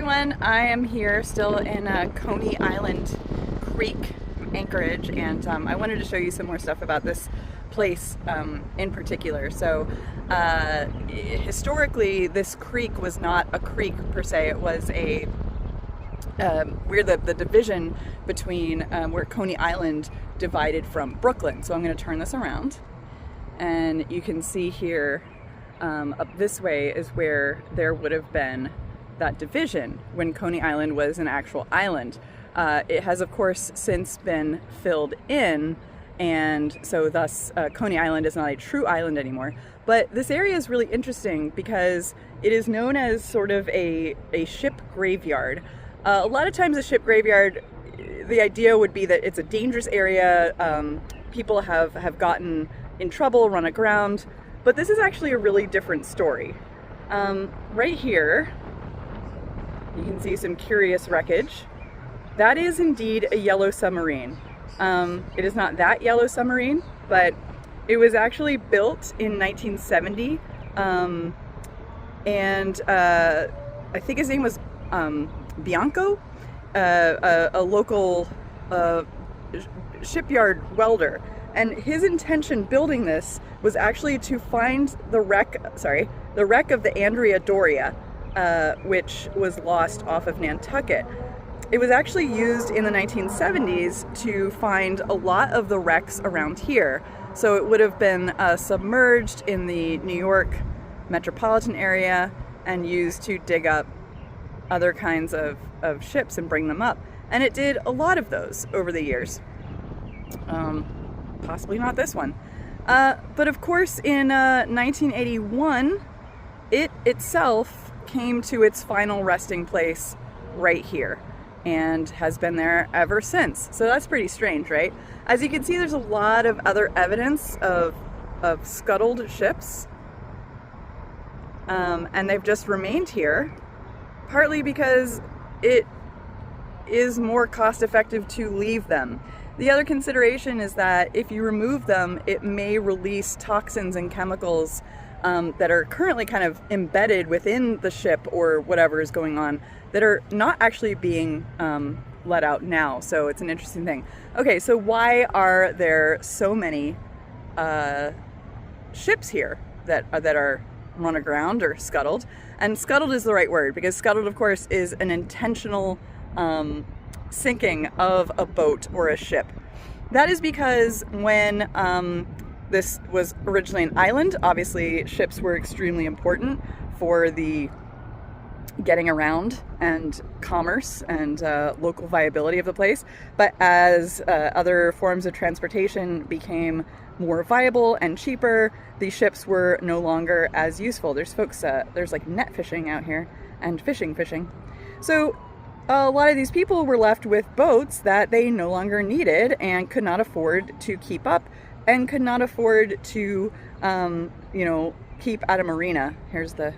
everyone, I am here still in Coney Island Creek, Anchorage, and I wanted to show you some more stuff about this place in particular. So historically this creek was not a creek per se, it was a we're the division between where Coney Island divided from Brooklyn. So I'm going to turn this around and you can see here up this way is where there would have been that division when Coney Island was an actual island. It has of course since been filled in, and so thus Coney Island is not a true island anymore. But this area is really interesting because it is known as sort of a ship graveyard. A lot of times a ship graveyard, the idea would be that it's a dangerous area, people have gotten in trouble, run aground, but this is actually a really different story. Right here, you can see some curious wreckage. That is indeed a yellow submarine. It is not that yellow submarine, but it was actually built in 1970, and I think his name was Bianco, a local shipyard welder. And his intention building this was actually to find the wreck of the Andrea Doria, which was lost off of Nantucket. It was actually used in the 1970s to find a lot of the wrecks around here. So it would have been submerged in the New York metropolitan area and used to dig up other kinds of ships and bring them up. And it did a lot of those over the years. Possibly not this one. But of course in 1981, it itself came to its final resting place right here and has been there ever since. So that's pretty strange, right? As you can see, there's a lot of other evidence of scuttled ships, and they've just remained here, partly because it is more cost effective to leave them. The other consideration is that if you remove them, it may release toxins and chemicals that are currently kind of embedded within the ship or whatever is going on that are not actually being let out now. So it's an interesting thing. Okay, so why are there so many ships here that are run aground or scuttled? And scuttled is the right word, because scuttled, of course, is an intentional sinking of a boat or a ship. That is because when this was originally an island, obviously ships were extremely important for the getting around and commerce and local viability of the place. But as other forms of transportation became more viable and cheaper, the ships were no longer as useful. There's like net fishing out here and fishing. So a lot of these people were left with boats that they no longer needed and could not afford to keep up and could not afford to, keep at a marina. Here's the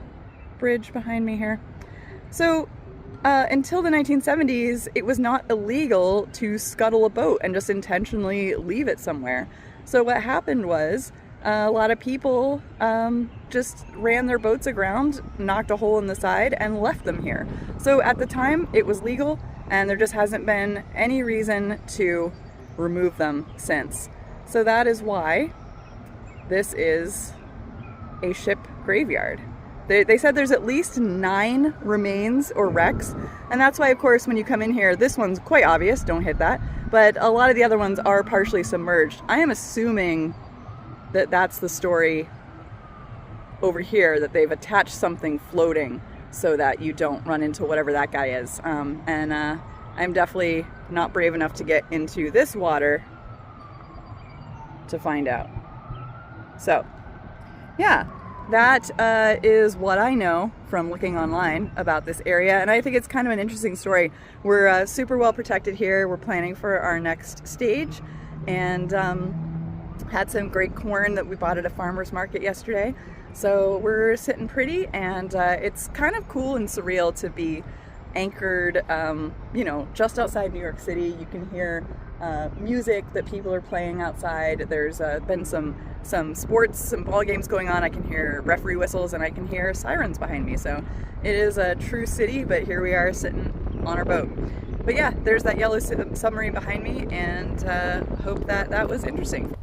bridge behind me here. So until the 1970s, it was not illegal to scuttle a boat and just intentionally leave it somewhere. So what happened was a lot of people just ran their boats aground, knocked a hole in the side, and left them here. So at the time, it was legal, and there just hasn't been any reason to remove them since. So that is why this is a ship graveyard. They said there's at least 9 remains or wrecks, and that's why, of course, when you come in here, this one's quite obvious, don't hit that, but a lot of the other ones are partially submerged. I am assuming that that's the story over here, that they've attached something floating so that you don't run into whatever that guy is. I'm definitely not brave enough to get into this water to find out. So, yeah, that is what I know from looking online about this area, and I think it's kind of an interesting story. We're super well protected here. We're planning for our next stage, and had some great corn that we bought at a farmer's market yesterday. So we're sitting pretty, and it's kind of cool and surreal to be anchored, just outside New York City. You can hear music that people are playing outside. There's been some sports, some ball games going on. I can hear referee whistles and I can hear sirens behind me. So it is a true city, but here we are sitting on our boat. But yeah, there's that yellow submarine behind me, and hope that was interesting.